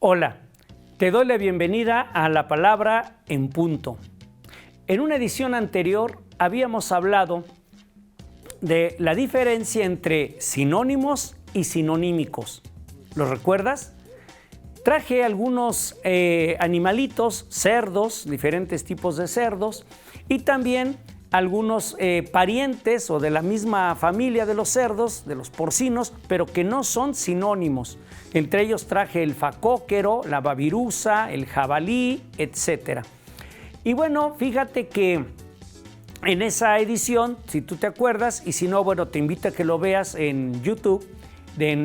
Hola, te doy la bienvenida a La Palabra en Punto. En una edición anterior habíamos hablado de la diferencia entre sinónimos y sinonímicos. ¿Lo recuerdas? Traje algunos animalitos, cerdos, diferentes tipos de cerdos, y también algunos parientes o de la misma familia de los cerdos, de los porcinos, pero que no son sinónimos. Entre ellos traje el facóquero, la babirusa, el jabalí, etc. Y bueno, fíjate que en esa edición, si tú te acuerdas, y si no, bueno, te invito a que lo veas en YouTube,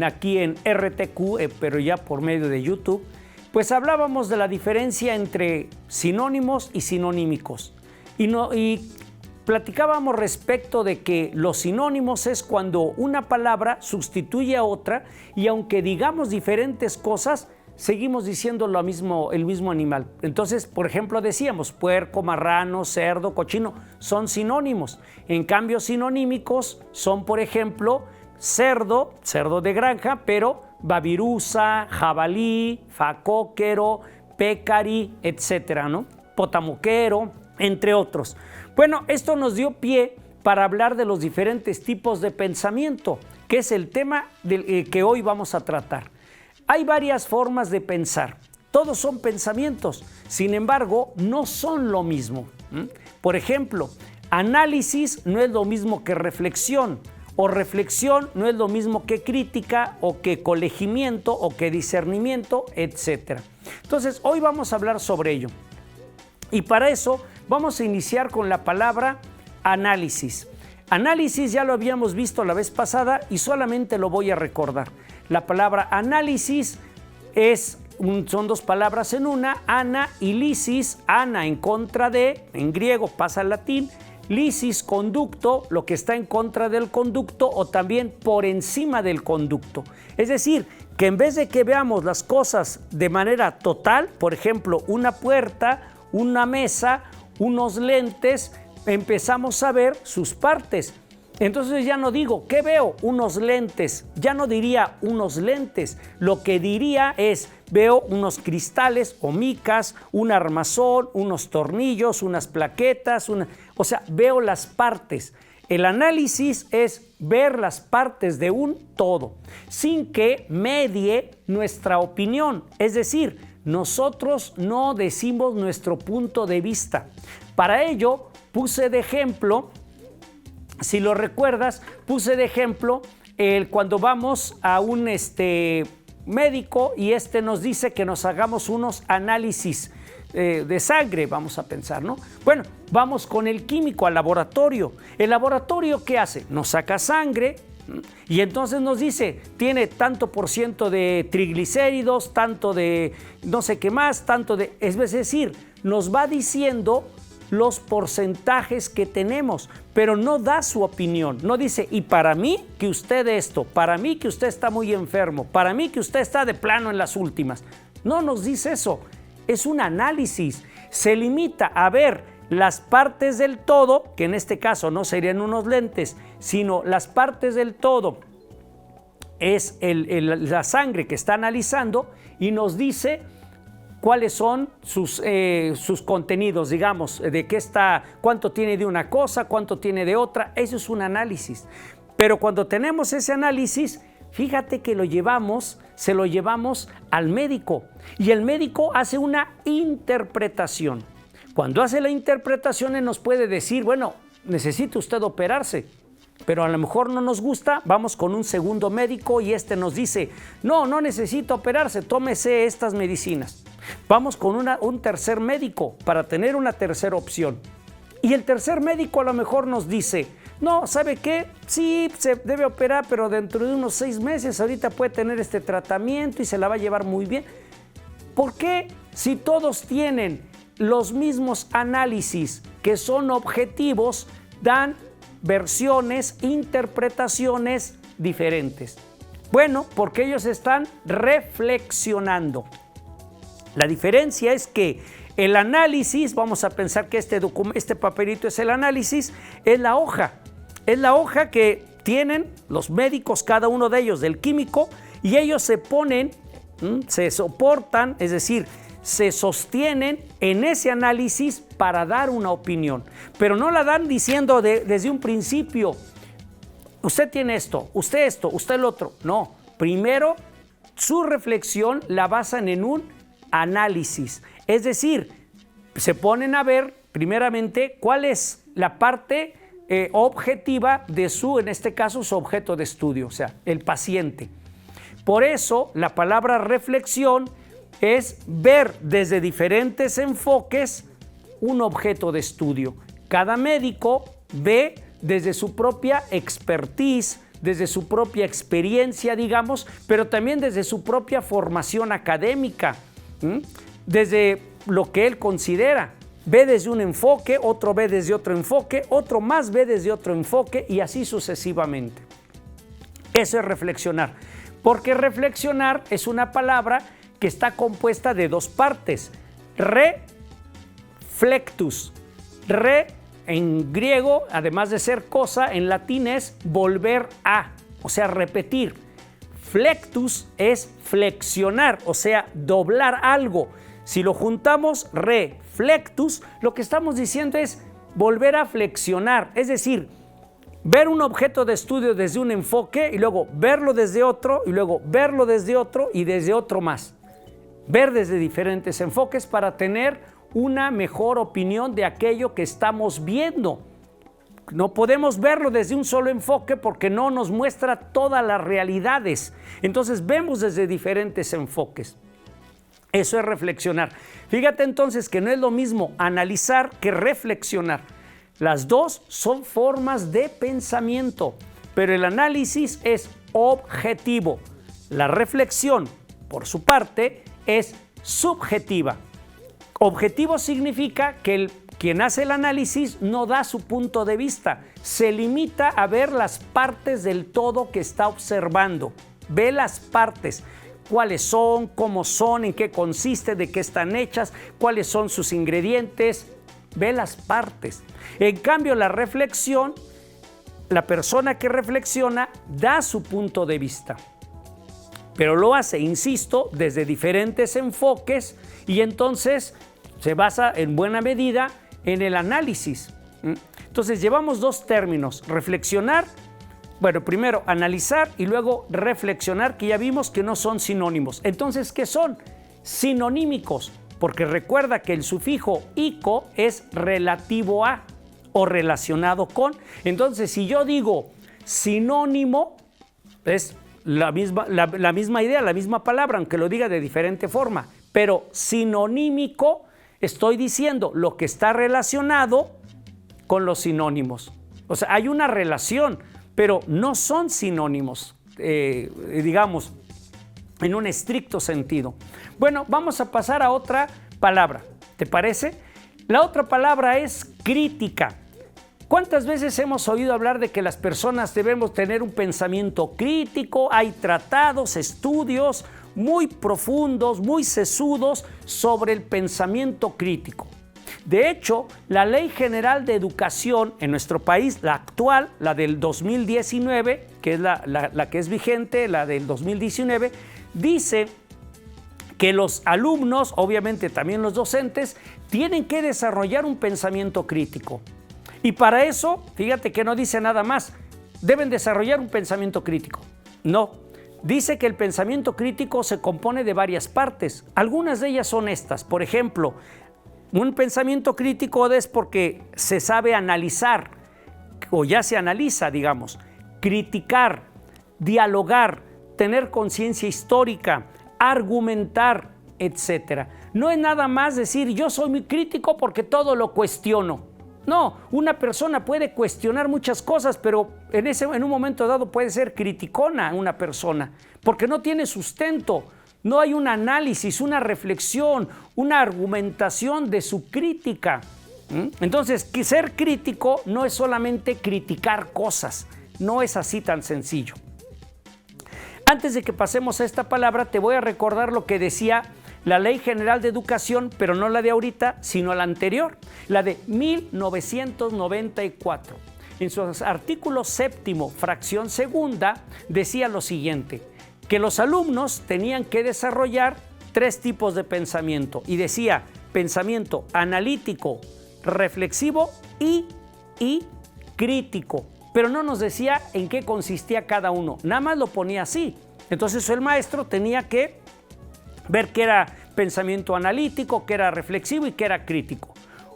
aquí en RTQ, pero ya por medio de YouTube, pues hablábamos de la diferencia entre sinónimos y sinonímicos. Y platicábamos respecto de que los sinónimos es cuando una palabra sustituye a otra y aunque digamos diferentes cosas, seguimos diciendo el mismo animal. Entonces, por ejemplo, decíamos puerco, marrano, cerdo, cochino, son sinónimos. En cambio, sinonímicos son, por ejemplo, cerdo de granja, pero babirusa, jabalí, facóquero, pécari, etcétera, ¿no? Potamoquero, entre otros. Bueno, esto nos dio pie para hablar de los diferentes tipos de pensamiento, que es el tema que hoy vamos a tratar. Hay varias formas de pensar. Todos son pensamientos, sin embargo, no son lo mismo. Por ejemplo, análisis no es lo mismo que reflexión, o reflexión no es lo mismo que crítica, o que colegimiento, o que discernimiento, etc. Entonces, hoy vamos a hablar sobre ello. Y para eso vamos a iniciar con la palabra análisis. Análisis ya lo habíamos visto la vez pasada y solamente lo voy a recordar. La palabra análisis son dos palabras en una, ana y lisis, ana en contra de, en griego pasa al latín, lisis conducto, lo que está en contra del conducto o también por encima del conducto. Es decir, que en vez de que veamos las cosas de manera total, por ejemplo, una puerta, una mesa, unos lentes, empezamos a ver sus partes. Entonces ya no digo, ¿qué veo? Unos lentes. Ya no diría unos lentes. Lo que diría es, veo unos cristales o micas, un armazón, unos tornillos, unas plaquetas, o sea, veo las partes. El análisis es ver las partes de un todo, sin que medie nuestra opinión. Es decir, nosotros no decimos nuestro punto de vista. Para ello, puse de ejemplo, si lo recuerdas, cuando vamos a un médico y nos dice que nos hagamos unos análisis de sangre, vamos a pensar, ¿no? Bueno, vamos con el químico al laboratorio. ¿El laboratorio qué hace? Nos saca sangre y entonces nos dice, tiene tanto por ciento de triglicéridos, tanto de no sé qué más, es decir, nos va diciendo los porcentajes que tenemos, pero no da su opinión, no dice, y para mí que usted esto, para mí que usted está muy enfermo, para mí que usted está de plano en las últimas. No nos dice eso, es un análisis, se limita a ver las partes del todo, que en este caso no serían unos lentes, sino las partes del todo, es la sangre que está analizando y nos dice cuáles son sus contenidos, digamos, de qué está, cuánto tiene de una cosa, cuánto tiene de otra. Eso es un análisis. Pero cuando tenemos ese análisis, fíjate que se lo llevamos al médico y el médico hace una interpretación. Cuando hace la interpretación, él nos puede decir, bueno, necesita usted operarse, pero a lo mejor no nos gusta, vamos con un segundo médico y nos dice, no necesita operarse, tómese estas medicinas. Vamos con un tercer médico para tener una tercera opción. Y el tercer médico a lo mejor nos dice, no, ¿sabe qué? Sí, se debe operar, pero dentro de unos 6 meses ahorita puede tener este tratamiento y se la va a llevar muy bien. ¿Por qué? Si todos tienen los mismos análisis que son objetivos, dan versiones, interpretaciones diferentes. Bueno, porque ellos están reflexionando. La diferencia es que el análisis, vamos a pensar que este papelito es el análisis, es la hoja. Es la hoja que tienen los médicos, cada uno de ellos del químico, y ellos se ponen se soportan, es decir, se sostienen en ese análisis para dar una opinión, pero no la dan diciendo desde un principio, usted tiene esto, usted el otro. No, primero su reflexión la basan en un análisis, es decir, se ponen a ver primeramente cuál es la parte objetiva de en este caso, su objeto de estudio, o sea, el paciente. Por eso la palabra reflexión es ver desde diferentes enfoques un objeto de estudio. Cada médico ve desde su propia expertise, desde su propia experiencia, digamos, pero también desde su propia formación académica, desde lo que él considera. Ve desde un enfoque, otro ve desde otro enfoque, otro más ve desde otro enfoque y así sucesivamente. Eso es reflexionar, porque reflexionar es una palabra que está compuesta de dos partes. Reflectus. Re en griego, además de ser cosa, en latín es volver a, o sea, repetir. Flectus es flexionar, o sea, doblar algo. Si lo juntamos, reflectus, lo que estamos diciendo es volver a flexionar, es decir, ver un objeto de estudio desde un enfoque y luego verlo desde otro y luego verlo desde otro y desde otro más. Ver desde diferentes enfoques para tener una mejor opinión de aquello que estamos viendo. No podemos verlo desde un solo enfoque porque no nos muestra todas las realidades. Entonces vemos desde diferentes enfoques. Eso es reflexionar. Fíjate entonces que no es lo mismo analizar que reflexionar. Las dos son formas de pensamiento, pero el análisis es objetivo. La reflexión, por su parte, es subjetiva. Objetivo significa que quien hace el análisis no da su punto de vista, se limita a ver las partes del todo que está observando. Ve las partes, cuáles son, cómo son, en qué consiste, de qué están hechas, cuáles son sus ingredientes. Ve las partes. En cambio, la reflexión, la persona que reflexiona da su punto de vista, pero lo hace, insisto, desde diferentes enfoques y entonces se basa en buena medida en el análisis. Entonces llevamos dos términos, reflexionar, bueno, primero analizar y luego reflexionar, que ya vimos que no son sinónimos. Entonces, ¿qué son? Sinonímicos, porque recuerda que el sufijo ico es relativo a o relacionado con. Entonces, si yo digo sinónimo, es la misma idea, la misma palabra, aunque lo diga de diferente forma. Pero sinonímico, estoy diciendo lo que está relacionado con los sinónimos. O sea, hay una relación, pero no son sinónimos, digamos, en un estricto sentido. Bueno, vamos a pasar a otra palabra, ¿te parece? La otra palabra es crítica. ¿Cuántas veces hemos oído hablar de que las personas debemos tener un pensamiento crítico? Hay tratados, estudios muy profundos, muy sesudos sobre el pensamiento crítico. De hecho, la Ley General de Educación en nuestro país, la actual, la del 2019, que es la que es vigente, la del 2019, dice que los alumnos, obviamente también los docentes, tienen que desarrollar un pensamiento crítico. Y para eso, fíjate que no dice nada más, deben desarrollar un pensamiento crítico. No, dice que el pensamiento crítico se compone de varias partes. Algunas de ellas son estas. Por ejemplo, un pensamiento crítico es porque se sabe analizar, o ya se analiza, digamos, criticar, dialogar, tener conciencia histórica, argumentar, etc. No es nada más decir yo soy muy crítico porque todo lo cuestiono. No, una persona puede cuestionar muchas cosas, pero en un momento dado puede ser criticona una persona, porque no tiene sustento, no hay un análisis, una reflexión, una argumentación de su crítica. Entonces, ser crítico no es solamente criticar cosas, no es así tan sencillo. Antes de que pasemos a esta palabra, te voy a recordar lo que decía la Ley General de Educación, pero no la de ahorita, sino la anterior, la de 1994. En su artículo séptimo, fracción segunda, decía lo siguiente: que los alumnos tenían que desarrollar 3 tipos de pensamiento. Y decía pensamiento analítico, reflexivo y crítico. Pero no nos decía en qué consistía cada uno, nada más lo ponía así. Entonces el maestro tenía que ver qué era pensamiento analítico, qué era reflexivo y qué era crítico.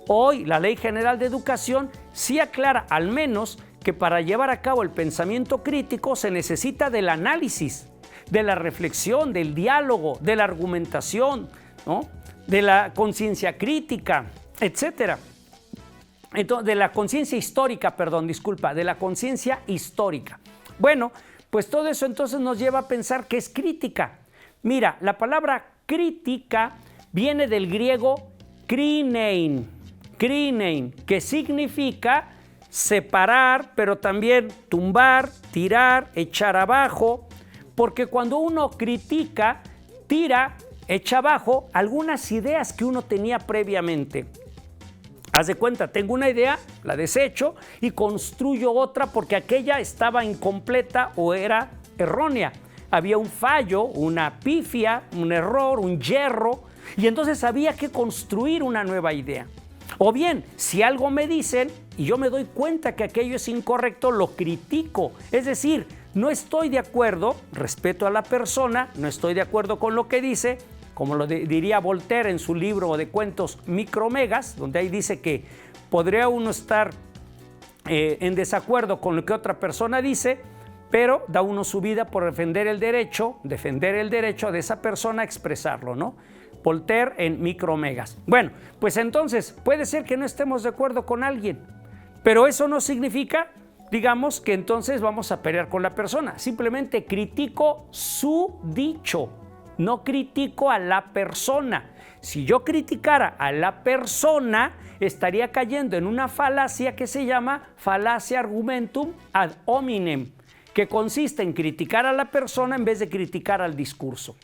Hoy la Ley General de Educación sí aclara al menos que para llevar a cabo el pensamiento crítico se necesita del análisis, de la reflexión, del diálogo, de la argumentación, ¿no? De la conciencia crítica, etcétera. Entonces, de la conciencia histórica, de la conciencia histórica. Bueno, pues todo eso entonces nos lleva a pensar que es crítica. Mira, la palabra crítica viene del griego krinein, que significa separar, pero también tumbar, tirar, echar abajo, porque cuando uno critica, tira, echa abajo algunas ideas que uno tenía previamente. Haz de cuenta, tengo una idea, la desecho y construyo otra porque aquella estaba incompleta o era errónea. Había un fallo, una pifia, un error, un yerro, y entonces había que construir una nueva idea. O bien, si algo me dicen y yo me doy cuenta que aquello es incorrecto, lo critico. Es decir, no estoy de acuerdo, respeto a la persona, no estoy de acuerdo con lo que dice, como lo diría Voltaire en su libro de cuentos Micromegas, donde ahí dice que podría uno estar en desacuerdo con lo que otra persona dice, pero da uno su vida por defender el derecho de esa persona a expresarlo, ¿no? Voltaire en Micromegas. Bueno, pues entonces puede ser que no estemos de acuerdo con alguien, pero eso no significa, digamos, que entonces vamos a pelear con la persona. Simplemente critico su dicho, no critico a la persona. Si yo criticara a la persona, estaría cayendo en una falacia que se llama falacia argumentum ad hominem, que consiste en criticar a la persona en vez de criticar al discurso.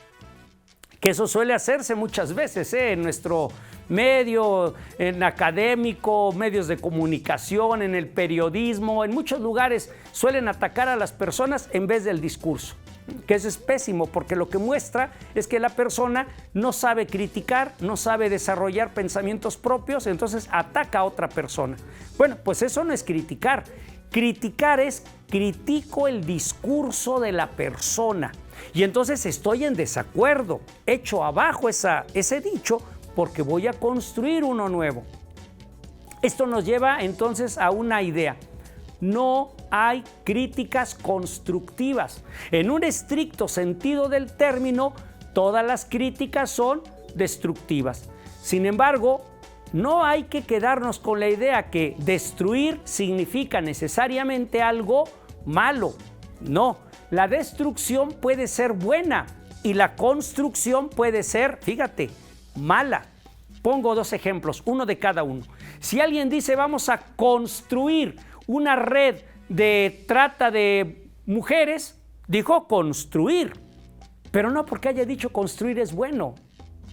Que eso suele hacerse muchas veces en nuestro medio, en académico, medios de comunicación, en el periodismo, en muchos lugares suelen atacar a las personas en vez del discurso. Que eso es pésimo porque lo que muestra es que la persona no sabe criticar, no sabe desarrollar pensamientos propios, entonces ataca a otra persona. Bueno, pues eso no es criticar. Criticar es critico el discurso de la persona y entonces estoy en desacuerdo, echo abajo ese dicho porque voy a construir uno nuevo. Esto nos lleva entonces a una idea. No hay críticas constructivas. En un estricto sentido del término, todas las críticas son destructivas. Sin embargo, no hay que quedarnos con la idea que destruir significa necesariamente algo malo. No, la destrucción puede ser buena y la construcción puede ser, fíjate, mala. Pongo 2 ejemplos, uno de cada uno. Si alguien dice vamos a construir una red de trata de mujeres, dijo construir, pero no porque haya dicho construir es bueno.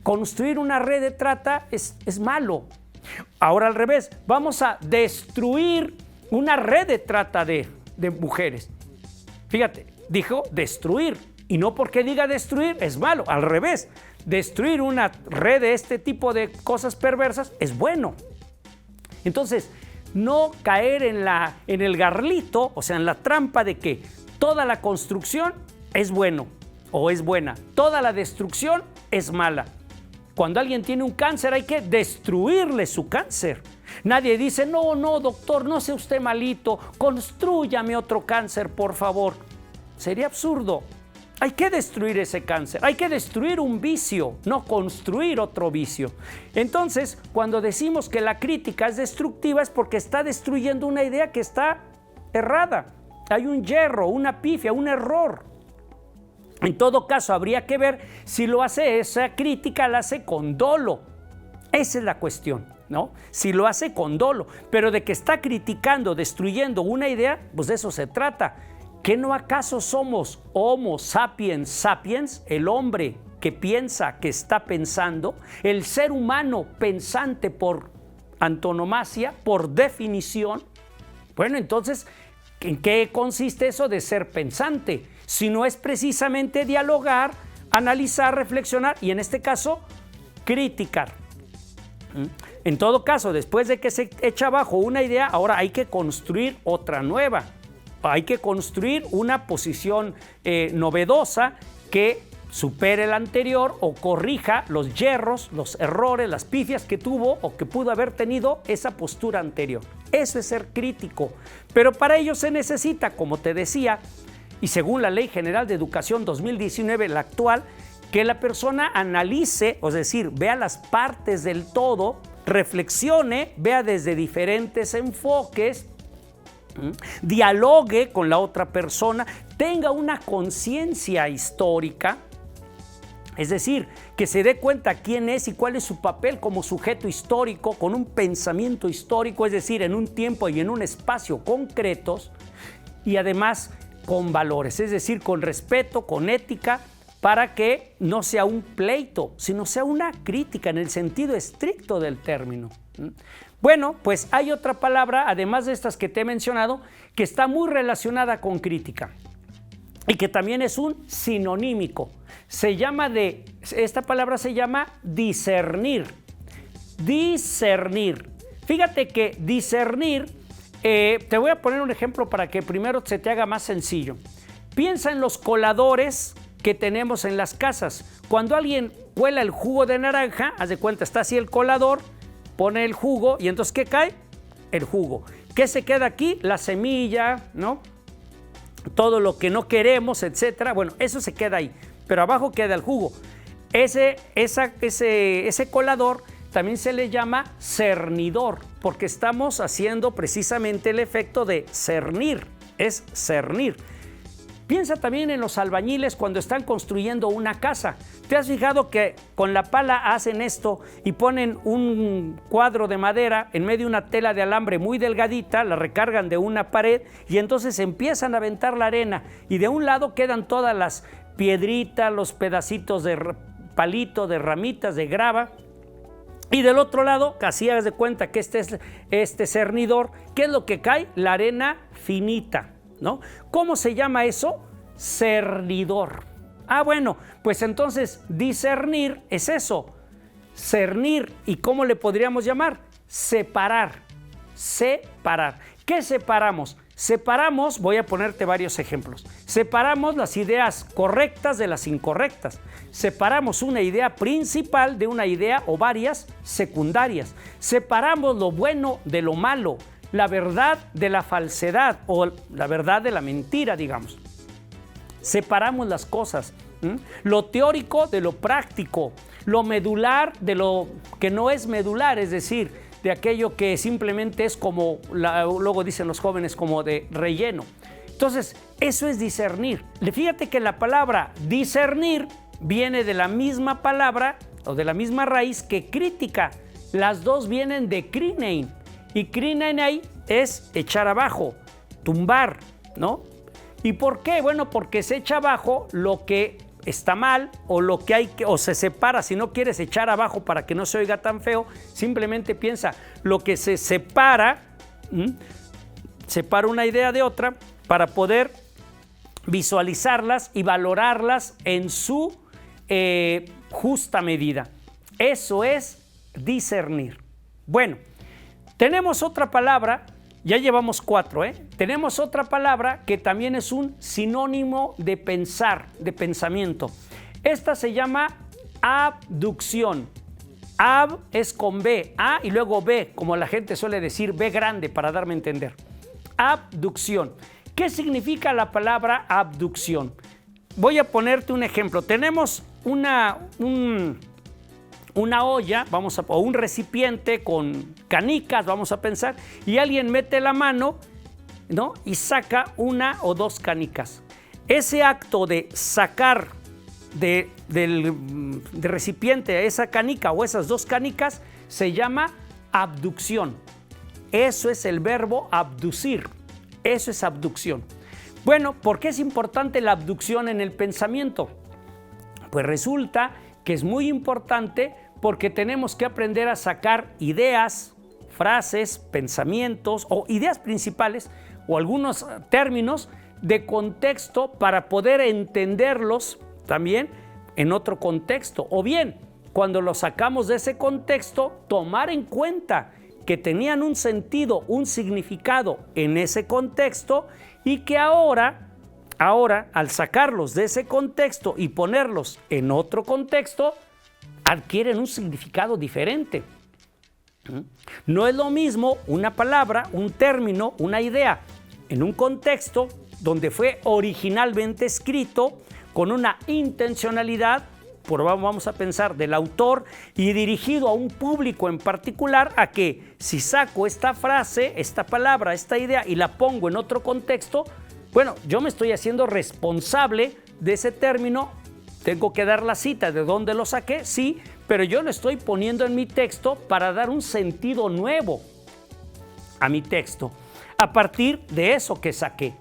Construir una red de trata es malo. Ahora al revés, vamos a destruir una red de trata de mujeres. Fíjate, dijo destruir y no porque diga destruir es malo, al revés. Destruir una red de este tipo de cosas perversas es bueno. Entonces, no caer en el garlito, o sea, en la trampa de que toda la construcción es bueno o es buena, toda la destrucción es mala. Cuando alguien tiene un cáncer hay que destruirle su cáncer. Nadie dice, no, doctor, no sea usted malito, constrúyame otro cáncer, por favor. Sería absurdo. Hay que destruir ese cáncer, hay que destruir un vicio, no construir otro vicio. Entonces, cuando decimos que la crítica es destructiva es porque está destruyendo una idea que está errada. Hay un yerro, una pifia, un error. En todo caso, habría que ver si lo hace, esa crítica la hace con dolo. Esa es la cuestión, ¿no? Si lo hace con dolo, pero de que está criticando, destruyendo una idea, pues de eso se trata. ¿Que no acaso somos Homo sapiens sapiens, el hombre que piensa, que está pensando, el ser humano pensante por antonomasia, por definición? Bueno, entonces, ¿En qué consiste eso de ser pensante? Si no es precisamente dialogar, analizar, reflexionar y en este caso, criticar. En todo caso, después de que se echa abajo una idea, ahora hay que construir otra nueva. Hay que construir una posición novedosa que supere la anterior o corrija los yerros, los errores, las pifias que tuvo o que pudo haber tenido esa postura anterior. Eso es ser crítico. Pero para ello se necesita, como te decía, y según la Ley General de Educación 2019, la actual, que la persona analice, es decir, vea las partes del todo, reflexione, vea desde diferentes enfoques, dialogue con la otra persona, tenga una conciencia histórica, es decir, que se dé cuenta quién es y cuál es su papel como sujeto histórico, con un pensamiento histórico, es decir, en un tiempo y en un espacio concretos, y además con valores, es decir, con respeto, con ética, para que no sea un pleito, sino sea una crítica en el sentido estricto del término. Bueno, pues hay otra palabra, además de estas que te he mencionado, que está muy relacionada con crítica y que también es un sinonímico. Esta palabra se llama discernir. Discernir. Fíjate que discernir, te voy a poner un ejemplo para que primero se te haga más sencillo. Piensa en los coladores que tenemos en las casas. Cuando alguien cuela el jugo de naranja, haz de cuenta, está así el colador, pone el jugo y entonces ¿qué cae? El jugo. ¿Qué se queda aquí? La semilla, ¿no? Todo lo que no queremos, etcétera. Bueno, eso se queda ahí, pero abajo queda el jugo. Ese colador también se le llama cernidor, porque estamos haciendo precisamente el efecto de cernir, es cernir. Piensa también en los albañiles cuando están construyendo una casa. ¿Te has fijado que con la pala hacen esto y ponen un cuadro de madera en medio de una tela de alambre muy delgadita, la recargan de una pared y entonces empiezan a aventar la arena y de un lado quedan todas las piedritas, los pedacitos de palito, de ramitas, de grava, y del otro lado, casi hagas de cuenta que este es este cernidor, ¿qué es lo que cae? La arena finita, ¿no? ¿Cómo se llama eso? Cernidor. Bueno, pues entonces discernir es eso, cernir. ¿Y cómo le podríamos llamar? Separar, separar. ¿Qué separamos? Separamos, voy a ponerte varios ejemplos. Separamos las ideas correctas de las incorrectas. Separamos una idea principal de una idea o varias secundarias. Separamos lo bueno de lo malo, la verdad de la falsedad o la verdad de la mentira, digamos. Separamos las cosas, lo teórico de lo práctico, lo medular de lo que no es medular, es decir, de aquello que simplemente es como, luego dicen los jóvenes, como de relleno. Entonces, eso es discernir. Fíjate que la palabra discernir viene de la misma palabra o de la misma raíz que crítica. Las dos vienen de krinein. Y krinein ahí es echar abajo, tumbar, ¿no? ¿Y por qué? Bueno, porque se echa abajo lo que está mal o lo que hay que, o se separa. Si no quieres echar abajo para que no se oiga tan feo, simplemente piensa lo que se separa, separa una idea de otra para poder visualizarlas y valorarlas en su justa medida. Eso es discernir. Bueno, tenemos otra palabra. Ya llevamos 4, Tenemos otra palabra que también es un sinónimo de pensar, de pensamiento. Esta se llama abducción. Ab es con B, A y luego B, como la gente suele decir, B grande para darme a entender. Abducción. ¿Qué significa la palabra abducción? Voy a ponerte un ejemplo. Tenemos una olla, o un recipiente con canicas, vamos a pensar, y alguien mete la mano, ¿no? Y saca una o dos canicas. Ese acto de sacar del recipiente esa canica o esas dos canicas se llama abducción. Eso es el verbo abducir. Eso es abducción. Bueno, ¿por qué es importante la abducción en el pensamiento? Pues resulta que es muy importante porque tenemos que aprender a sacar ideas, frases, pensamientos o ideas principales o algunos términos de contexto para poder entenderlos también en otro contexto. O bien, cuando los sacamos de ese contexto, tomar en cuenta que tenían un sentido, un significado en ese contexto y que ahora, al sacarlos de ese contexto y ponerlos en otro contexto, adquieren un significado diferente. No es lo mismo una palabra, un término, una idea en un contexto donde fue originalmente escrito con una intencionalidad, vamos a pensar, del autor y dirigido a un público en particular, a que si saco esta frase, esta palabra, esta idea y la pongo en otro contexto, bueno, yo me estoy haciendo responsable de ese término. Tengo que dar la cita de dónde lo saqué, sí, pero yo lo estoy poniendo en mi texto para dar un sentido nuevo a mi texto, a partir de eso que saqué.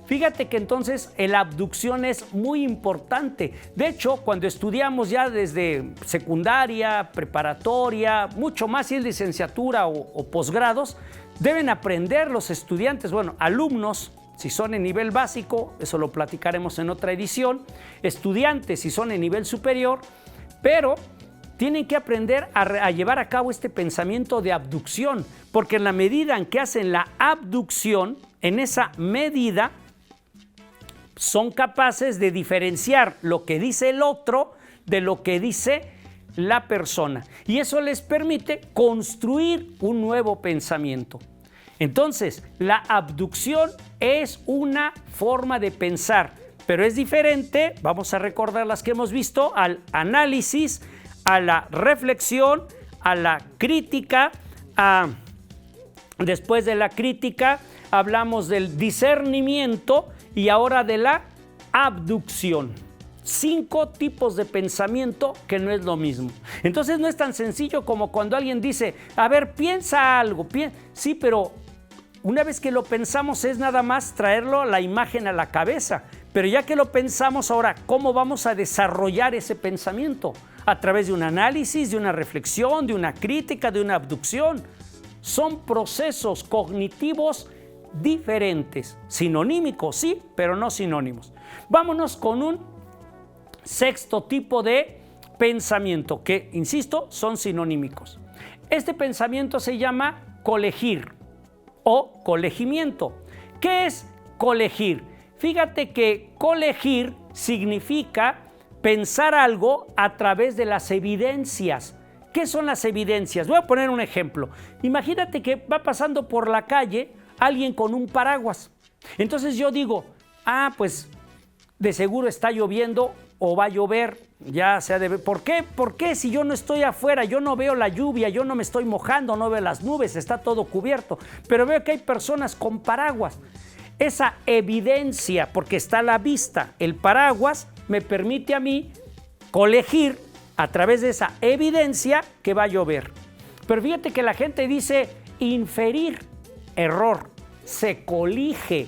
Fíjate que entonces la abducción es muy importante. De hecho, cuando estudiamos ya desde secundaria, preparatoria, mucho más si es licenciatura o posgrados, deben aprender los estudiantes, bueno, alumnos, si son en nivel básico, eso lo platicaremos en otra edición, estudiantes si son en nivel superior, pero tienen que aprender a llevar a cabo este pensamiento de abducción, porque en la medida en que hacen la abducción, en esa medida son capaces de diferenciar lo que dice el otro de lo que dice la persona. Y eso les permite construir un nuevo pensamiento. Entonces, la abducción es una forma de pensar, pero es diferente, vamos a recordar las que hemos visto, al análisis, a la reflexión, a la crítica, después de la crítica hablamos del discernimiento y ahora de la abducción. 5 tipos de pensamiento que no es lo mismo. Entonces no es tan sencillo como cuando alguien dice, a ver, piensa algo. Sí, pero una vez que lo pensamos es nada más traerlo la imagen a la cabeza. Pero ya que lo pensamos ahora, ¿cómo vamos a desarrollar ese pensamiento? A través de un análisis, de una reflexión, de una crítica, de una abducción. Son procesos cognitivos diferentes, sinonímicos, sí, pero no sinónimos. Vámonos con un 6º tipo de pensamiento que, insisto, son sinonímicos. Este pensamiento se llama colegir o colegimiento. ¿Qué es colegir? Fíjate que colegir significa pensar algo a través de las evidencias. ¿Qué son las evidencias? Voy a poner un ejemplo. Imagínate que va pasando por la calle alguien con un paraguas. Entonces yo digo, pues de seguro está lloviendo o va a llover, ya se ha de ver. ¿Por qué? Porque si yo no estoy afuera, yo no veo la lluvia, yo no me estoy mojando, no veo las nubes, está todo cubierto, pero veo que hay personas con paraguas. Esa evidencia, porque está a la vista, el paraguas me permite a mí colegir a través de esa evidencia que va a llover. Pero fíjate que la gente dice inferir, error, se colige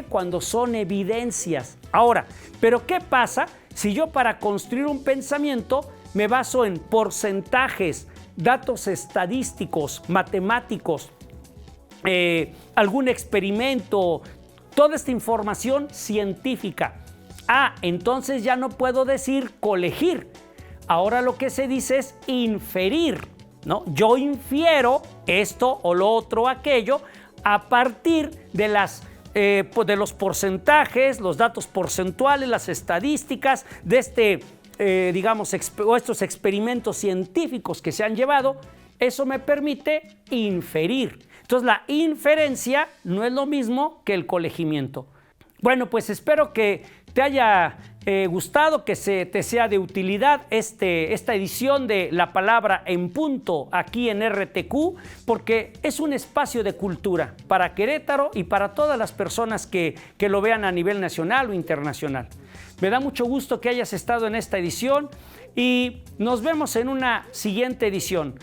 cuando son evidencias. Ahora, ¿pero qué pasa si yo para construir un pensamiento me baso en porcentajes, datos estadísticos, matemáticos, algún experimento, toda esta información científica? Entonces ya no puedo decir colegir. Ahora lo que se dice es inferir, ¿no? Yo infiero esto o lo otro, aquello, a partir de los porcentajes, los datos porcentuales, las estadísticas de estos experimentos científicos que se han llevado. Eso me permite inferir. Entonces la inferencia no es lo mismo que el colegimiento. Bueno, pues espero que te haya gustado, que te sea de utilidad esta edición de La Palabra en Punto aquí en RTQ, porque es un espacio de cultura para Querétaro y para todas las personas que lo vean a nivel nacional o internacional. Me da mucho gusto que hayas estado en esta edición y nos vemos en una siguiente edición.